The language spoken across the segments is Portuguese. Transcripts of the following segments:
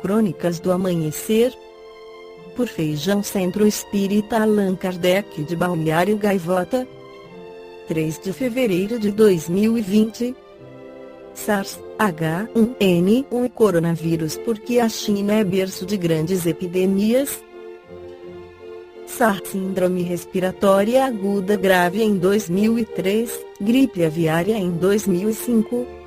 Crônicas do Amanhecer, por Feijão Centro Espírita Allan Kardec de Balneário Gaivota, 3 de fevereiro de 2020. SARS-H1N1 coronavírus porque a China é berço de grandes epidemias. SARS síndrome respiratória aguda grave em 2003, gripe aviária em 2005.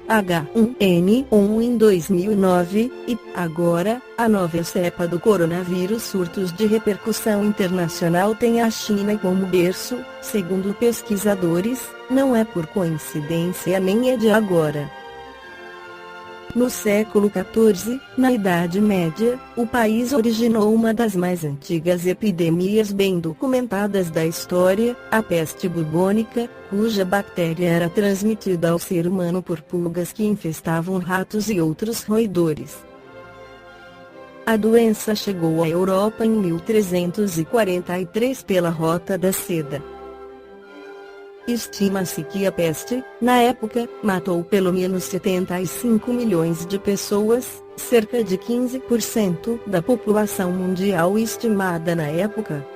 H1N1 em 2009, e, agora, a nova cepa do coronavírus. Surtos de repercussão internacional tem a China como berço, segundo pesquisadores, não é por coincidência nem é de agora. No século XIV, na Idade Média, o país originou uma das mais antigas epidemias bem documentadas da história, a peste bubônica, cuja bactéria era transmitida ao ser humano por pulgas que infestavam ratos e outros roedores. A doença chegou à Europa em 1343 pela Rota da Seda. Estima-se que a peste, na época, matou pelo menos 75 milhões de pessoas, cerca de 15% da população mundial estimada na época.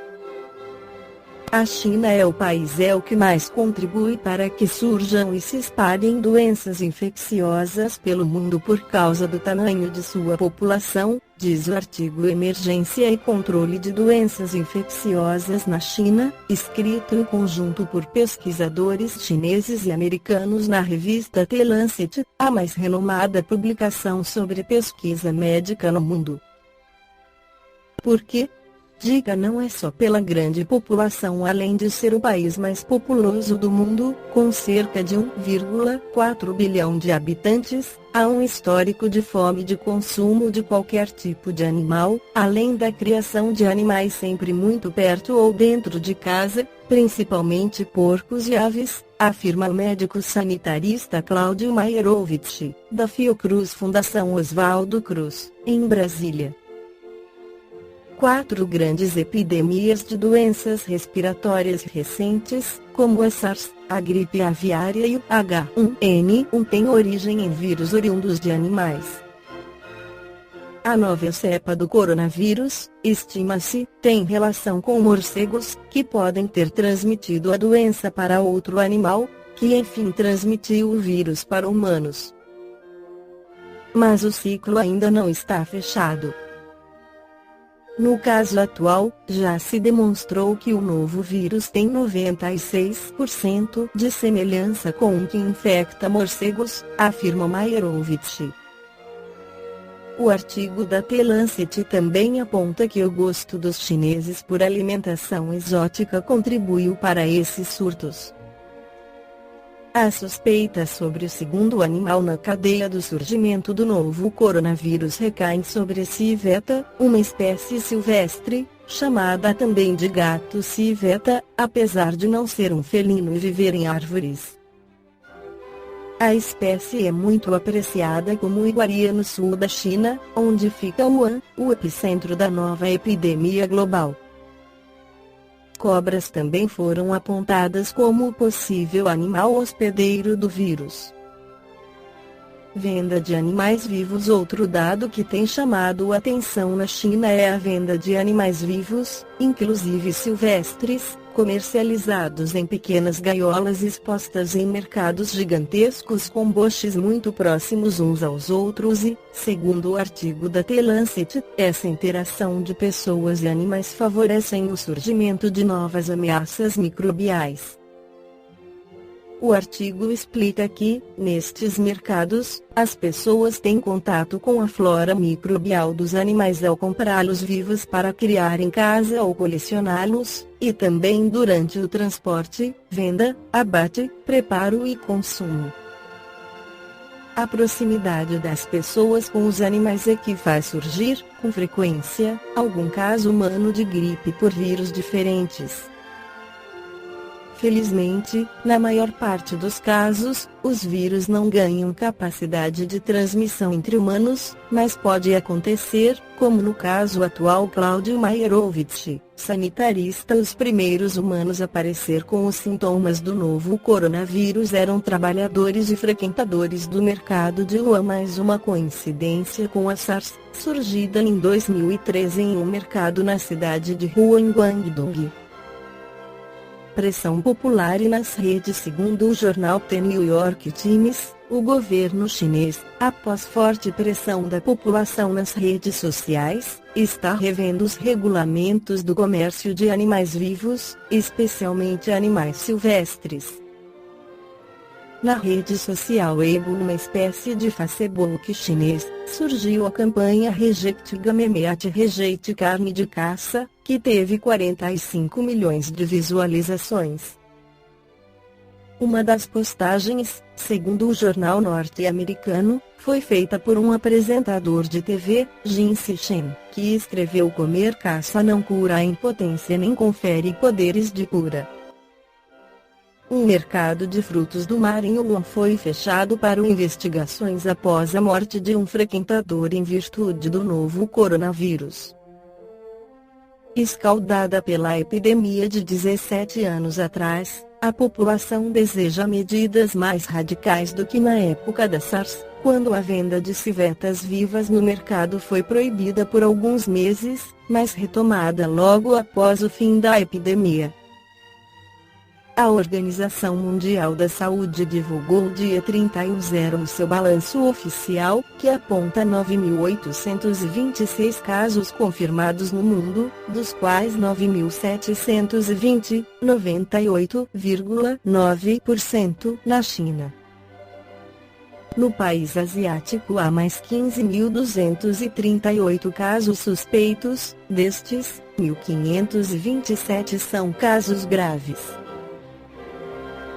A China é o país que mais contribui para que surjam e se espalhem doenças infecciosas pelo mundo por causa do tamanho de sua população, diz o artigo Emergência e Controle de Doenças Infecciosas na China, escrito em conjunto por pesquisadores chineses e americanos na revista The Lancet, a mais renomada publicação sobre pesquisa médica no mundo. Por quê? Diga não é só pela grande população, além de ser o país mais populoso do mundo, com cerca de 1,4 bilhão de habitantes, há um histórico de fome de consumo de qualquer tipo de animal, além da criação de animais sempre muito perto ou dentro de casa, principalmente porcos e aves, afirma o médico sanitarista Cláudio Mairovich, da Fiocruz Fundação Oswaldo Cruz, em Brasília. 4 grandes epidemias de doenças respiratórias recentes, como a SARS, a gripe aviária e o H1N1 têm origem em vírus oriundos de animais. A nova cepa do coronavírus, estima-se, tem relação com morcegos, que podem ter transmitido a doença para outro animal, que enfim transmitiu o vírus para humanos. Mas o ciclo ainda não está fechado. No caso atual, já se demonstrou que o novo vírus tem 96% de semelhança com o que infecta morcegos, afirma Mairovich. O artigo da The Lancet também aponta que o gosto dos chineses por alimentação exótica contribuiu para esses surtos. A suspeita sobre o segundo animal na cadeia do surgimento do novo coronavírus recai sobre civeta, uma espécie silvestre, chamada também de gato civeta, apesar de não ser um felino e viver em árvores. A espécie é muito apreciada como iguaria no sul da China, onde fica Wuhan, o epicentro da nova epidemia global. Cobras também foram apontadas como possível animal hospedeiro do vírus. Venda de animais vivos. Outro dado que tem chamado a atenção na China é a venda de animais vivos, inclusive silvestres, comercializados em pequenas gaiolas expostas em mercados gigantescos com boxes muito próximos uns aos outros e, segundo o artigo da The Lancet, essa interação de pessoas e animais favorecem o surgimento de novas ameaças microbiais. O artigo explica que, nestes mercados, as pessoas têm contato com a flora microbial dos animais ao comprá-los vivos para criar em casa ou colecioná-los, e também durante o transporte, venda, abate, preparo e consumo. A proximidade das pessoas com os animais é que faz surgir, com frequência, algum caso humano de gripe por vírus diferentes. Felizmente, na maior parte dos casos, os vírus não ganham capacidade de transmissão entre humanos, mas pode acontecer, como no caso atual. Cláudio Mairovich, sanitarista. Os primeiros humanos a aparecer com os sintomas do novo coronavírus eram trabalhadores e frequentadores do mercado de Wuhan. Mais uma coincidência com a SARS, surgida em 2013 em um mercado na cidade de Wuhan, Guangdong. Pressão popular e nas redes. Segundo o jornal The New York Times, o governo chinês, após forte pressão da população nas redes sociais, está revendo os regulamentos do comércio de animais vivos, especialmente animais silvestres. Na rede social Weibo, uma espécie de Facebook chinês, surgiu a campanha Reject Game Meat, rejeite carne de caça, que teve 45 milhões de visualizações. Uma das postagens, segundo o jornal norte-americano, foi feita por um apresentador de TV, Jin Si-chen, que escreveu: comer caça não cura a impotência nem confere poderes de cura. Um mercado de frutos do mar em Wuhan foi fechado para investigações após a morte de um frequentador em virtude do novo coronavírus. Escaldada pela epidemia de 17 anos atrás, a população deseja medidas mais radicais do que na época da SARS, quando a venda de civetas vivas no mercado foi proibida por alguns meses, mas retomada logo após o fim da epidemia. A Organização Mundial da Saúde divulgou dia 31 no seu balanço oficial, que aponta 9.826 casos confirmados no mundo, dos quais 9.720, 98,9%, na China. No país asiático há mais 15.238 casos suspeitos, destes, 1.527 são casos graves.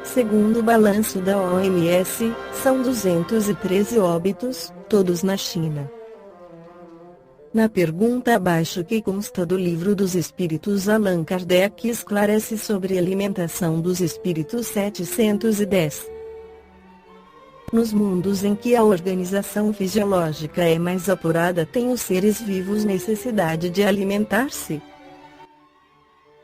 Segundo o balanço da OMS, são 213 óbitos, todos na China. Na pergunta abaixo que consta do Livro dos Espíritos, Allan Kardec esclarece sobre a alimentação dos espíritos 710. Nos mundos em que a organização fisiológica é mais apurada, têm os seres vivos necessidade de alimentar-se?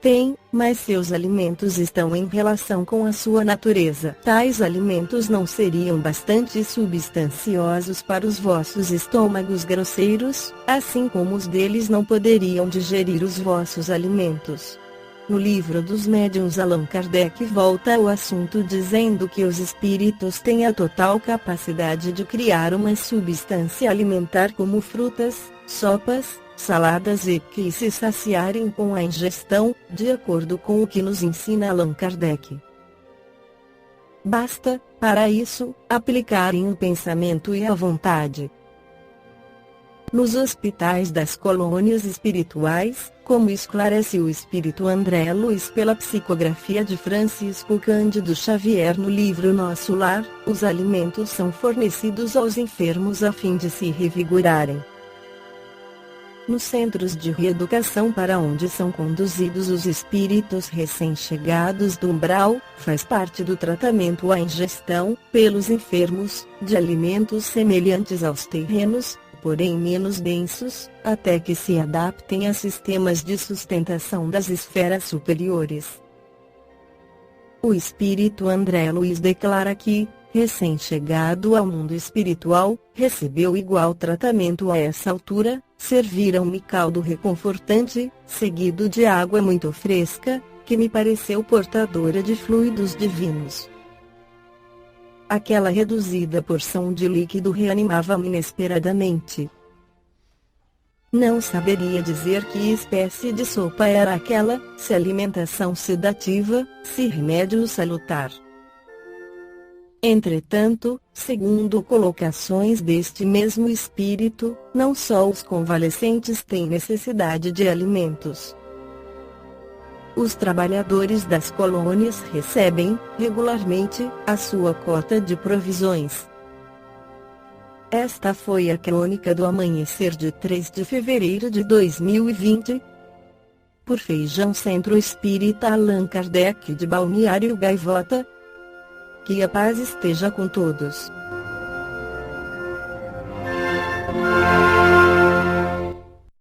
Tem, mas seus alimentos estão em relação com a sua natureza. Tais alimentos não seriam bastante substanciosos para os vossos estômagos grosseiros, assim como os deles não poderiam digerir os vossos alimentos. No Livro dos Médiuns, Allan Kardec volta ao assunto dizendo que os espíritos têm a total capacidade de criar uma substância alimentar como frutas, sopas, saladas e que se saciarem com a ingestão, de acordo com o que nos ensina Allan Kardec. Basta, para isso, aplicarem o pensamento e a vontade. Nos hospitais das colônias espirituais, como esclarece o espírito André Luiz pela psicografia de Francisco Cândido Xavier no livro Nosso Lar, os alimentos são fornecidos aos enfermos a fim de se revigorarem. Nos centros de reeducação para onde são conduzidos os espíritos recém-chegados do umbral, faz parte do tratamento a ingestão, pelos enfermos, de alimentos semelhantes aos terrenos, porém menos densos, até que se adaptem a sistemas de sustentação das esferas superiores. O espírito André Luiz declara que, recém-chegado ao mundo espiritual, recebeu igual tratamento a essa altura. Serviram-me caldo reconfortante, seguido de água muito fresca, que me pareceu portadora de fluidos divinos. Aquela reduzida porção de líquido reanimava-me inesperadamente. Não saberia dizer que espécie de sopa era aquela, se alimentação sedativa, se remédio salutar. Entretanto, segundo colocações deste mesmo espírito, não só os convalescentes têm necessidade de alimentos. Os trabalhadores das colônias recebem, regularmente, a sua cota de provisões. Esta foi a crônica do amanhecer de 3 de fevereiro de 2020. por Feijão Centro Espírita Allan Kardec de Balneário Gaivota. Que a paz esteja com todos.